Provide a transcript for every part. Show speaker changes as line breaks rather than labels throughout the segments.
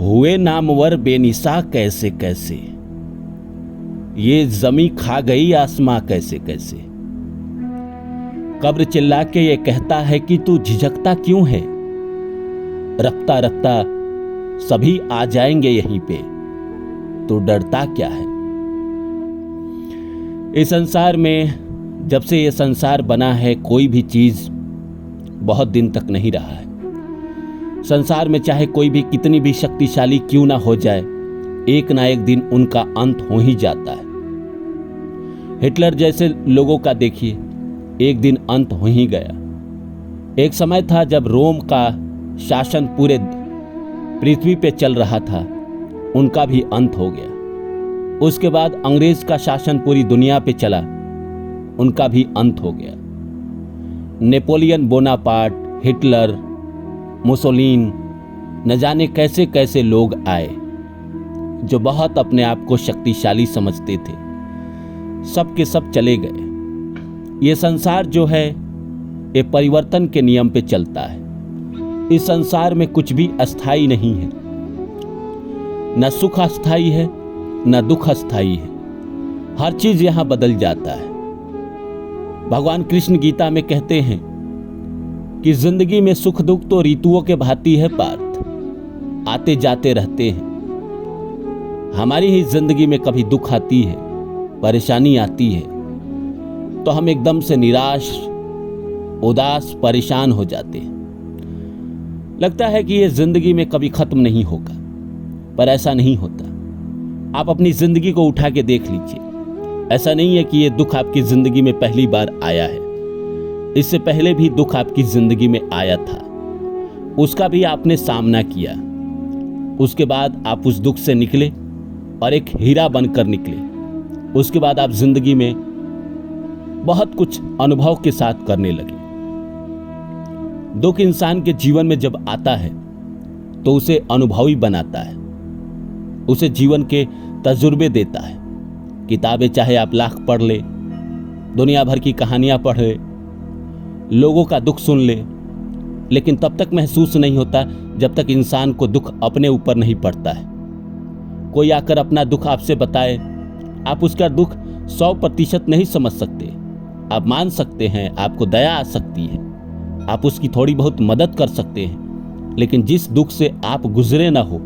हुए नामवर बेनिशा कैसे कैसे, ये जमी खा गई आसमां कैसे कैसे। कब्र चिल्ला के ये कहता है कि तू झिझकता क्यों है, रखता रखता सभी आ जाएंगे यहीं पे, तू डरता क्या है। इस संसार में जब से ये संसार बना है कोई भी चीज बहुत दिन तक नहीं रहा है। संसार में चाहे कोई भी कितनी भी शक्तिशाली क्यों ना हो जाए, एक ना एक दिन उनका अंत हो ही जाता है। हिटलर जैसे लोगों का देखिए, एक दिन अंत हो ही गया। एक समय था जब रोम का शासन पूरे पृथ्वी पे चल रहा था, उनका भी अंत हो गया। उसके बाद अंग्रेज का शासन पूरी दुनिया पे चला, उनका भी अंत हो गया। नेपोलियन बोनापार्ट, हिटलर, मुसोलिन, न जाने कैसे कैसे लोग आए जो बहुत अपने आप को शक्तिशाली समझते थे, सब के सब चले गए। ये संसार जो है ये परिवर्तन के नियम पे चलता है। इस संसार में कुछ भी अस्थाई नहीं है, न सुख अस्थाई है न दुख अस्थाई है। हर चीज यहां बदल जाता है। भगवान कृष्ण गीता में कहते हैं कि जिंदगी में सुख दुख तो ऋतुओं के भांति है पार्थ, आते जाते रहते हैं। हमारी ही जिंदगी में कभी दुख आती है, परेशानी आती है तो हम एकदम से निराश, उदास, परेशान हो जाते हैं। लगता है कि यह जिंदगी में कभी खत्म नहीं होगा, पर ऐसा नहीं होता। आप अपनी जिंदगी को उठा के देख लीजिए। ऐसा नहीं है कि यह दुख आपकी जिंदगी में पहली बार आया है। इससे पहले भी दुख आपकी जिंदगी में आया था, उसका भी आपने सामना किया। उसके बाद आप उस दुख से निकले और एक हीरा बनकर निकले। उसके बाद आप जिंदगी में बहुत कुछ अनुभव के साथ करने लगे। दुख इंसान के जीवन में जब आता है तो उसे अनुभवी बनाता है, उसे जीवन के तजुर्बे देता है। किताबें चाहे आप लाख पढ़ ले, दुनिया भर की कहानियां पढ़े, लोगों का दुख सुन ले, लेकिन तब तक महसूस नहीं होता जब तक इंसान को दुख अपने ऊपर नहीं पड़ता है। कोई आकर अपना दुख आपसे बताए, आप उसका दुख 100% नहीं समझ सकते। आप मान सकते हैं, आपको दया आ सकती है, आप उसकी थोड़ी बहुत मदद कर सकते हैं, लेकिन जिस दुख से आप गुजरे ना हो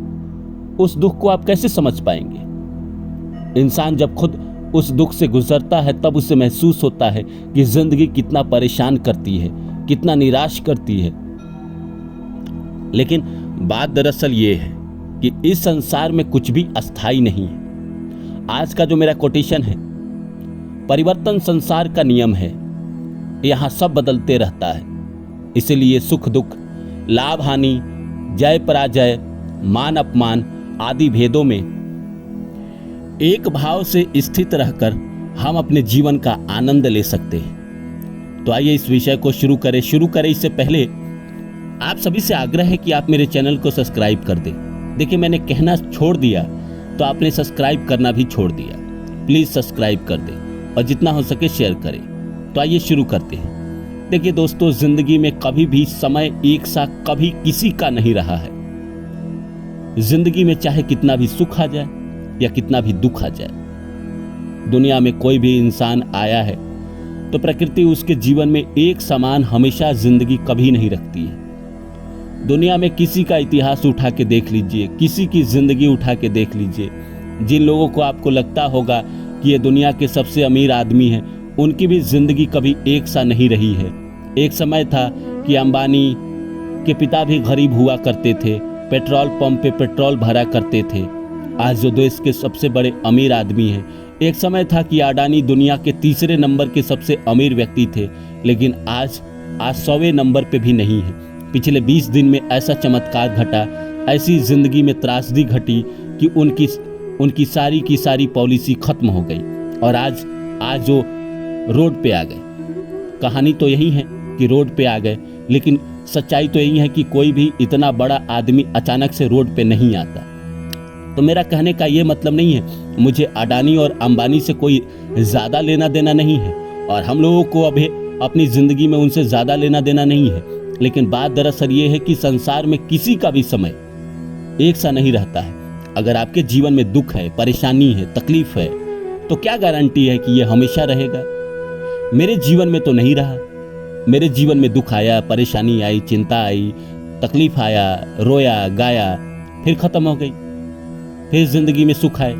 उस दुख को आप कैसे समझ पाएंगे। इंसान जब खुद उस दुख से गुजरता है तब उसे महसूस होता है कि जिंदगी कितना परेशान करती है, कितना निराश करती है। लेकिन बात दरअसल ये है कि इस संसार में कुछ भी अस्थाई नहीं है। आज का जो मेरा कोटेशन है, परिवर्तन संसार का नियम है, यहां सब बदलते रहता है। इसलिए सुख दुख, लाभ हानि, जय पराजय, मान अपमान आदि भेदों में एक भाव से स्थित रहकर हम अपने जीवन का आनंद ले सकते हैं। तो आइए इस विषय को शुरू करें। इससे पहले आप सभी से आग्रह है कि आप मेरे चैनल को सब्सक्राइब कर दें। देखिए, मैंने कहना छोड़ दिया तो आपने सब्सक्राइब करना भी छोड़ दिया। प्लीज सब्सक्राइब कर दें और जितना हो सके शेयर करें। तो आइए शुरू करते हैं। देखिए दोस्तों, जिंदगी में कभी भी समय एक सा कभी किसी का नहीं रहा है। जिंदगी में चाहे कितना भी सुख आ जाए या कितना भी दुख आ जाए, दुनिया में कोई भी इंसान आया है तो प्रकृति उसके जीवन में एक समान हमेशा जिंदगी कभी नहीं रखती है। दुनिया में किसी का इतिहास उठा के देख लीजिए, किसी की जिंदगी उठा के देख लीजिए, जिन लोगों को आपको लगता होगा कि ये दुनिया के सबसे अमीर आदमी हैं, उनकी भी जिंदगी कभी एक सा नहीं रही है। एक समय था कि अंबानी के पिता भी गरीब हुआ करते थे, पेट्रोल पंप पे पेट्रोल भरा करते थे। आज जो देश के सबसे बड़े अमीर आदमी हैं, एक समय था कि अडानी दुनिया के तीसरे नंबर के सबसे अमीर व्यक्ति थे, लेकिन आज 100वें नंबर पे भी नहीं है। पिछले 20 दिन में ऐसा चमत्कार घटा, ऐसी जिंदगी में त्रासदी घटी कि उनकी सारी की सारी पॉलिसी खत्म हो गई और आज जो रोड पे आ गए। कहानी तो यही है कि रोड पे आ गए, लेकिन सच्चाई तो यही है कि कोई भी इतना बड़ा आदमी अचानक से रोड पे नहीं आता। तो मेरा कहने का ये मतलब नहीं है मुझे अडानी और अंबानी से कोई ज़्यादा लेना देना नहीं है, और हम लोगों को अभी अपनी ज़िंदगी में उनसे ज़्यादा लेना देना नहीं है। लेकिन बात दरअसल ये है कि संसार में किसी का भी समय एक सा नहीं रहता है। अगर आपके जीवन में दुख है, परेशानी है, तकलीफ है, तो क्या गारंटी है कि ये हमेशा रहेगा? मेरे जीवन में तो नहीं रहा। मेरे जीवन में दुख आया, परेशानी आई, चिंता आई, तकलीफ आया, रोया, गाया, फिर खत्म हो गई। फिर जिंदगी में सुख आए,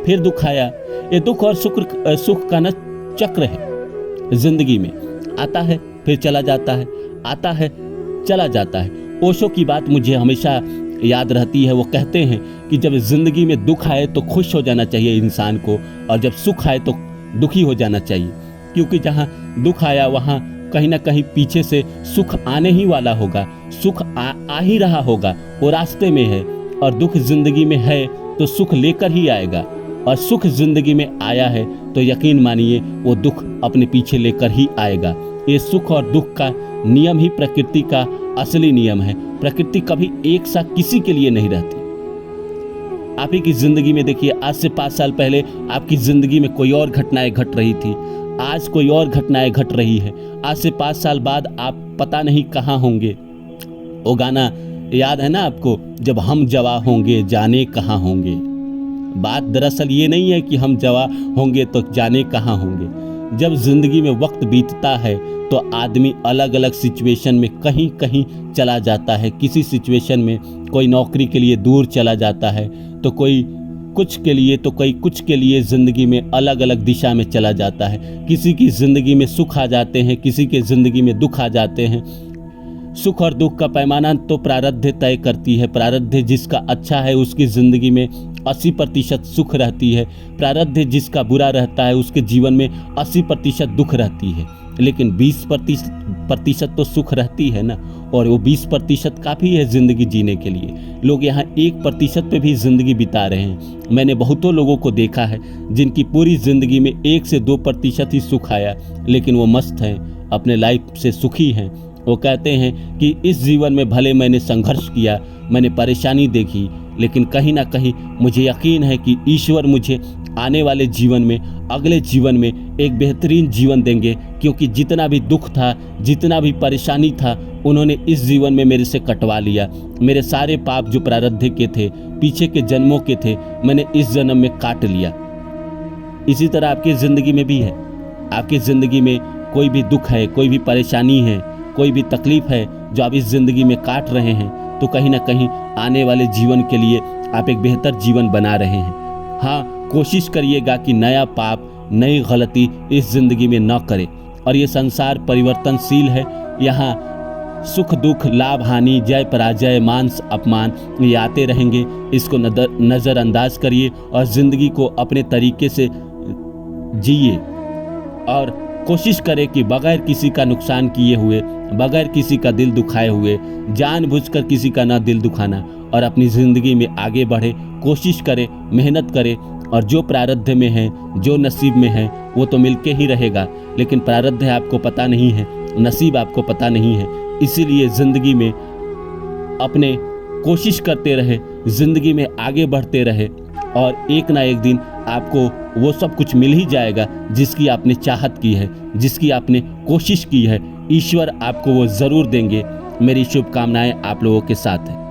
फिर दुख आया। ये दुख और सुख का न चक्र है। जिंदगी में आता है फिर चला जाता है, आता है चला जाता है। ओशो की बात मुझे हमेशा याद रहती है। वो कहते हैं कि जब जिंदगी में दुख आए तो खुश हो जाना चाहिए इंसान को, और जब सुख आए तो दुखी हो जाना चाहिए, क्योंकि जहाँ दुख आया वहाँ कहीं ना कहीं पीछे से सुख आने ही वाला होगा। सुख आ ही रहा होगा, वो रास्ते में है। और दुख जिंदगी में है तो सुख लेकर ही आएगा, और सुख जिंदगी में आया है तो यकीन मानिए वो दुख अपने पीछे लेकर ही आएगा। ये सुख और दुख का नियम ही प्रकृति का असली नियम है। प्रकृति कभी एक सा किसी के लिए नहीं रहती। आप ही की जिंदगी में देखिए, आज से 5 साल पहले आपकी जिंदगी में कोई और घटनाएं घट रही थी, आज कोई और घटनाएं घट रही है। आज से 5 साल बाद आप पता नहीं कहाँ होंगे। वो गाना याद है ना आपको, जब हम जवा होंगे जाने कहाँ होंगे। बात दरअसल ये नहीं है कि हम जवा होंगे तो जाने कहाँ होंगे। जब जिंदगी में वक्त बीतता है तो आदमी अलग अलग सिचुएशन में कहीं कहीं चला जाता है। किसी सिचुएशन में कोई नौकरी के लिए दूर चला जाता है, तो कोई कुछ के लिए, तो कोई कुछ के लिए ज़िंदगी में अलग अलग दिशा में चला जाता है। किसी की ज़िंदगी में सुख आ जाते हैं, किसी के ज़िंदगी में दुख आ जाते हैं। सुख और दुख का पैमाना तो प्रारब्ध तय करती है। प्रारब्ध जिसका अच्छा है उसकी ज़िंदगी में 80% सुख रहती है। प्रारब्ध जिसका बुरा रहता है उसके जीवन में 80% दुख रहती है। लेकिन 20% तो सुख रहती है ना, और वो 20% काफ़ी है ज़िंदगी जीने के लिए। लोग यहाँ 1% पे भी ज़िंदगी बिता रहे हैं। मैंने बहुतों लोगों को देखा है जिनकी पूरी ज़िंदगी में 1 से 2% ही सुख आया, लेकिन वो मस्त हैं, अपने लाइफ से सुखी हैं। वो कहते हैं कि इस जीवन में भले मैंने संघर्ष किया, मैंने परेशानी देखी, लेकिन कहीं ना कहीं मुझे यकीन है कि ईश्वर मुझे आने वाले जीवन में, अगले जीवन में एक बेहतरीन जीवन देंगे, क्योंकि जितना भी दुख था, जितना भी परेशानी था, उन्होंने इस जीवन में मेरे से कटवा लिया। मेरे सारे पाप जो प्रारब्ध के थे, पीछे के जन्मों के थे, मैंने इस जन्म में काट लिया। इसी तरह आपकी ज़िंदगी में भी है। आपकी ज़िंदगी में कोई भी दुख है, कोई भी परेशानी है, कोई भी तकलीफ है जो आप इस ज़िंदगी में काट रहे हैं, तो कहीं ना कहीं आने वाले जीवन के लिए आप एक बेहतर जीवन बना रहे हैं। हाँ, कोशिश करिएगा कि नया पाप, नई गलती इस ज़िंदगी में न करें। और ये संसार परिवर्तनशील है। यहाँ सुख दुख, लाभ हानि, जय पराजय, मान अपमान ये आते रहेंगे। इसको नज़रअंदाज करिए और ज़िंदगी को अपने तरीके से जिए, और कोशिश करें कि बगैर किसी का नुकसान किए हुए, बगैर किसी का दिल दुखाए हुए, जानबूझकर किसी का ना दिल दुखाना, और अपनी ज़िंदगी में आगे बढ़े। कोशिश करें, मेहनत करें, और जो प्रारब्ध में है, जो नसीब में है, वो तो मिलके ही रहेगा। लेकिन प्रारब्ध आपको पता नहीं है, नसीब आपको पता नहीं है। इसीलिए ज़िंदगी में अपने कोशिश करते रहे, ज़िंदगी में आगे बढ़ते रहे, और एक ना एक दिन आपको वो सब कुछ मिल ही जाएगा जिसकी आपने चाहत की है, जिसकी आपने कोशिश की है। ईश्वर आपको वो ज़रूर देंगे। मेरी शुभकामनाएं आप लोगों के साथ है।